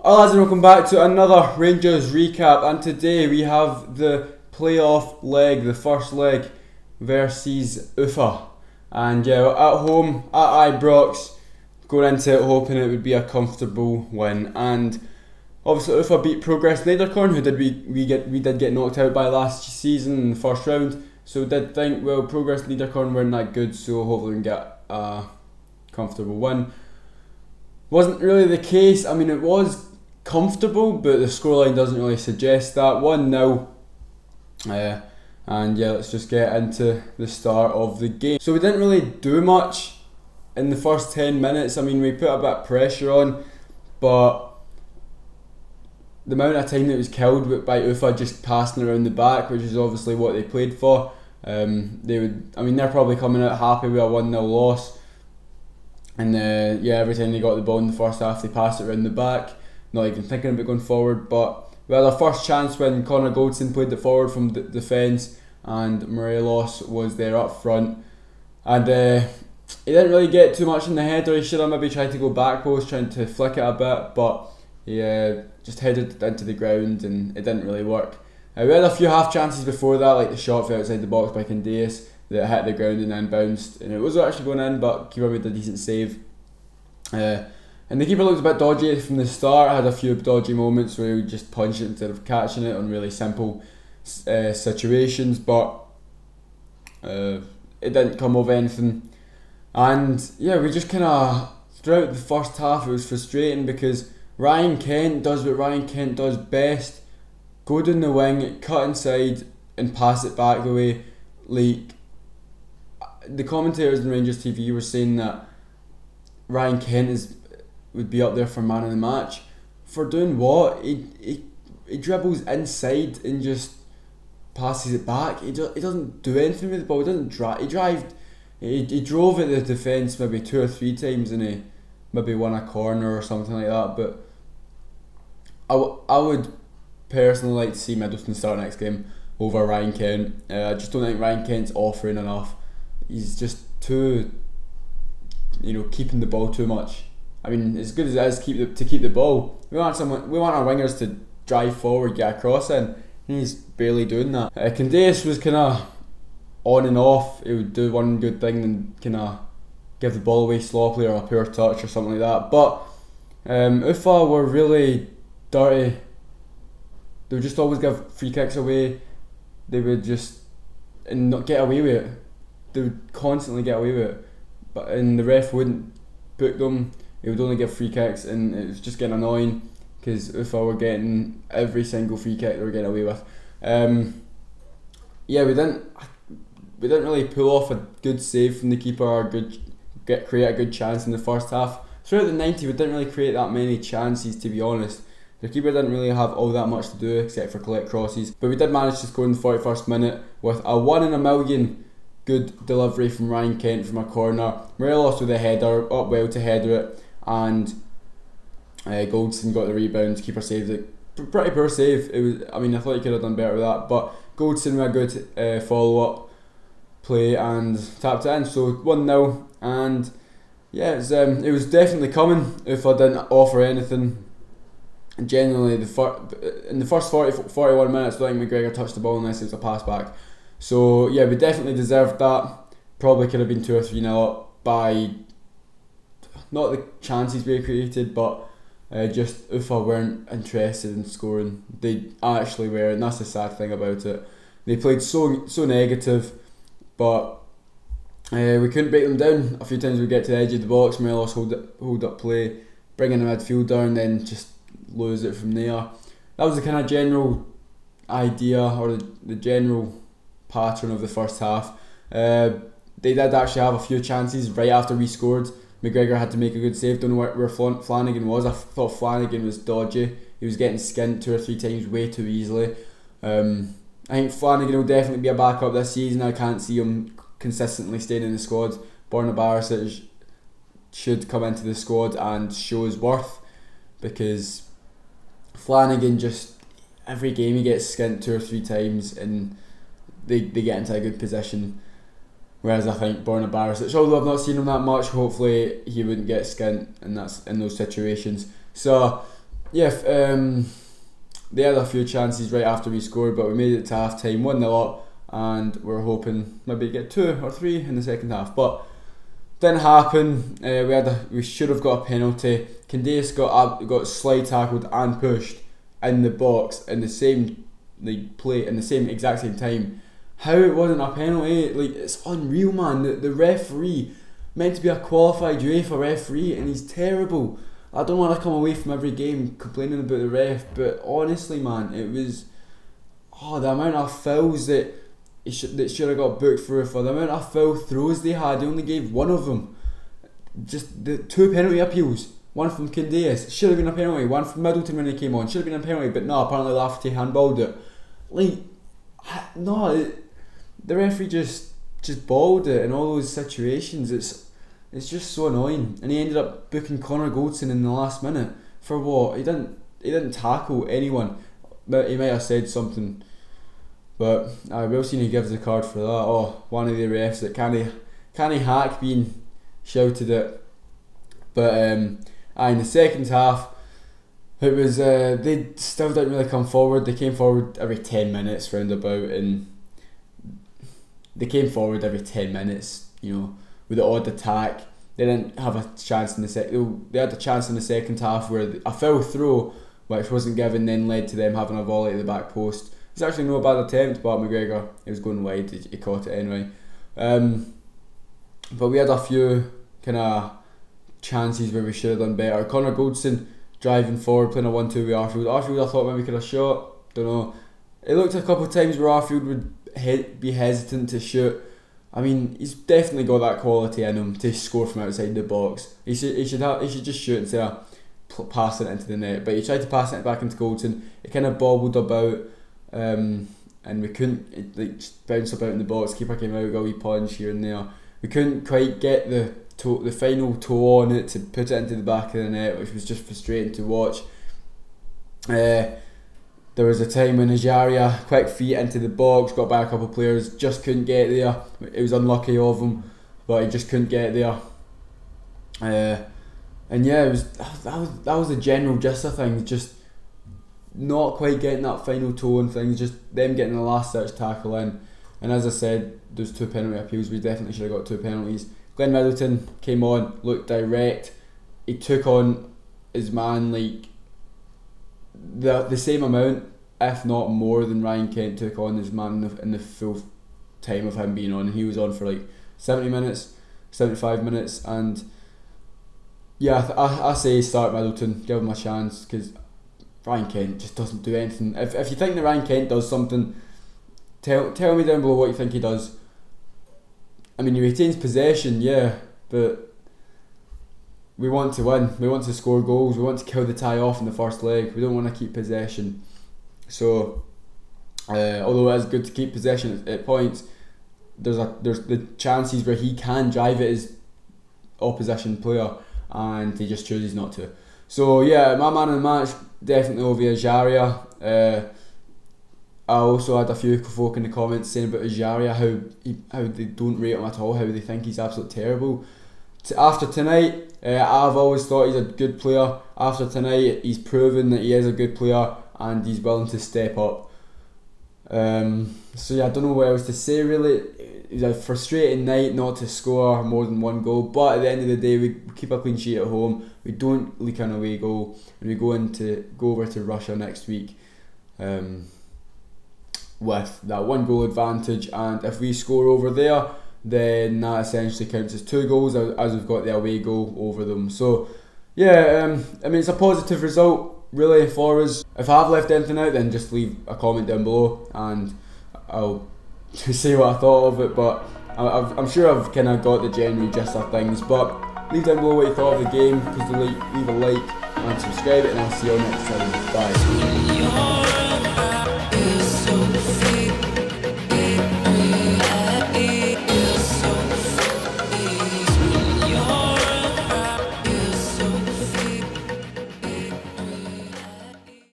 Hello lads and welcome back to another Rangers recap, and today we have the playoff leg, the first leg versus Ufa. And yeah, we're at home at Ibrox, going into it hoping it would be a comfortable win. And obviously Ufa beat Progress Niederkorn, who we did get knocked out by last season in the first round. So did think, well, Progress Niederkorn weren't that good, so hopefully we can get a comfortable win. Wasn't really the case. I mean, it was comfortable, but the scoreline doesn't really suggest that. 1-0. And yeah, let's just get into the start of the game. So we didn't really do much in the first 10 minutes. I mean, we put a bit of pressure on, but the amount of time that was killed by Ufa just passing around the back, which is obviously what they played for. They're probably coming out happy with a 1-0 loss. And yeah, every time they got the ball in the first half, they passed it around the back, not even thinking about going forward. But we had our first chance when Connor Goldson played it forward from the defence, and Morelos was there up front. And he didn't really get too much in the header. He should have maybe tried to go back post, trying to flick it a bit, but he just headed it into the ground and it didn't really work. We had a few half chances before that, like the shot from outside the box by Candeas that hit the ground and then bounced, and it was actually going in, but keeper made a decent save. And the keeper looked a bit dodgy from the start. Had a few dodgy moments where he would just punch it instead of catching it on really simple situations, but it didn't come of anything. And yeah, we just kind of, throughout the first half, it was frustrating because Ryan Kent does what Ryan Kent does best: go down the wing, cut inside, and pass it back the way. Like, the commentators in Rangers TV were saying that Ryan Kent would be up there for man of the match. For doing what? He dribbles inside and just passes it back. He doesn't do anything with the ball. He doesn't drive. He drove at the defence maybe 2 or 3 times, and he maybe won a corner or something like that. But I would personally like to see Middleton start next game over Ryan Kent. I just don't think Ryan Kent's offering enough. He's just too, keeping the ball too much. I mean, as good as it is to keep the ball, we want our wingers to drive forward, get a cross in. He's barely doing that. Candeas was kind of on and off. He would do one good thing and kind of give the ball away sloppily or a poor touch or something like that. But Ufa were really dirty. They would just always give free kicks away. They would just not get away with it. They would constantly get away with it, and the ref wouldn't book them. He would only give free kicks, and it was just getting annoying because Ufa were getting every single free kick they were getting away with. Yeah, we didn't really pull off a good save from the keeper or create a good chance in the first half. Throughout the 90, we didn't really create that many chances, to be honest. The keeper didn't really have all that much to do except for collect crosses, but we did manage to score in the 41st minute with a 1 in a million good delivery from Ryan Kent from a corner. Morelos with a header, up well to header it, and Goldson got the rebound. Keeper saved it. Pretty poor save. I thought he could have done better with that, but Goldson with a good follow-up play and tapped it in. So 1-0, and yeah, it was definitely coming if I didn't offer anything. Generally, in the first 41 minutes, I don't think McGregor touched the ball unless it was a pass back. So yeah, we definitely deserved that. Probably could have been 2 or 3-0 up by not the chances we created, but just Ufa weren't interested in scoring. They actually were, and that's the sad thing about it. They played so negative, but we couldn't break them down. A few times we get to the edge of the box, Morelos hold up play, bring in a midfielder, and then just lose it from there. That was the kind of general idea, or the general pattern of the first half. They did actually have a few chances right after we scored. McGregor had to make a good save. Don't know where Flanagan was. I thought Flanagan was dodgy. He was getting skinned 2 or 3 times way too easily. I think Flanagan will definitely be a backup this season. I can't see him consistently staying in the squad. Borna Barisic should come into the squad and show his worth, because Flanagan just, every game he gets skint 2 or 3 times and they get into a good position. Whereas I think Borna Barisic, although I've not seen him that much, hopefully he wouldn't get skint in those situations. So yeah, they had a few chances right after we scored, but we made it to half time, 1-0 up, and we're hoping maybe get 2 or 3 in the second half. But didn't happen. We should have got a penalty. Candeias got slide tackled and pushed in the box in the same play in the exact same time. How it wasn't a penalty? Like, it's unreal, man. The referee, meant to be a qualified UEFA referee, and he's terrible. I don't want to come away from every game complaining about the ref, but honestly, man, it was the amount of fouls that should have got booked for the amount of foul throws they had. They only gave one of them. Just the 2 penalty appeals. One from Candeias, should have been a penalty. One from Middleton when he came on, should have been a penalty. But no, apparently Lafferty handballed it. Like, no, the referee just balled it in all those situations. It's just so annoying. And he ended up booking Connor Goldson in the last minute for what? He didn't tackle anyone. But he might have said something. But Wilson, he gives the card for that. Oh, one of the refs that can't hack being shouted at. But in the second half, it was they still didn't really come forward. They came forward every 10 minutes roundabout, and they came forward every 10 minutes. You know, with the odd attack. They didn't have a chance in the second. They had a chance in the second half where a foul throw, which wasn't given, then led to them having a volley at the back post. It's actually no bad attempt, but McGregor, he was going wide, he caught it anyway. But we had a few kind of chances where we should have done better. Connor Goldson driving forward, playing a 1-2 with Arfield. Arfield, I thought maybe could have shot, don't know. It looked a couple of times where Arfield would be hesitant to shoot. I mean, he's definitely got that quality in him to score from outside the box. He should just shoot instead of passing it into the net. But he tried to pass it back into Goldson. It kind of bobbled about. And we couldn't just bounce about in the box. Keeper came out, got a wee punch here and there. We couldn't quite get the final toe on it to put it into the back of the net, which was just frustrating to watch. There was a time when Ajaria, quick feet into the box, got by a couple of players, just couldn't get there. It was unlucky of him, but he just couldn't get there. And yeah, that was the general gist of things. Just not quite getting that final toe and things, just them getting the last ditch tackle in. And as I said, those 2 penalty appeals, we definitely should have got 2 penalties. Glenn Middleton came on, looked direct. He took on his man like the same amount, if not more, than Ryan Kent took on his man in the full time of him being on. And he was on for like 70 minutes, 75 minutes. And yeah, I say start Middleton, give him a chance, because Ryan Kent just doesn't do anything. If you think that Ryan Kent does something, tell me down below what you think he does. I mean, he retains possession, yeah, but we want to win. We want to score goals. We want to kill the tie off in the first leg. We don't want to keep possession. So, although it is good to keep possession at points, there's the chances where he can drive it as opposition player, and he just chooses not to. So yeah, my man of the match, definitely Ovie Ejaria. I also had a few folk in the comments saying about Ejaria, how they don't rate him at all, how they think he's absolutely terrible. After tonight, I've always thought he's a good player. After tonight, he's proven that he is a good player and he's willing to step up. So yeah, I don't know what else to say really. It was a frustrating night not to score more than 1 goal, but at the end of the day, we keep a clean sheet at home. We don't leak an away goal, and we go over to Russia next week with that 1 goal advantage. And if we score over there, then that essentially counts as 2 goals, as we've got the away goal over them. So yeah, I mean, it's a positive result really for us. If I have left anything out, then just leave a comment down below and I'll say what I thought of it. But I'm sure I've kind of got the general gist of things. But leave down below what you thought of the game, leave a like and subscribe, and I'll see you all next time. Bye.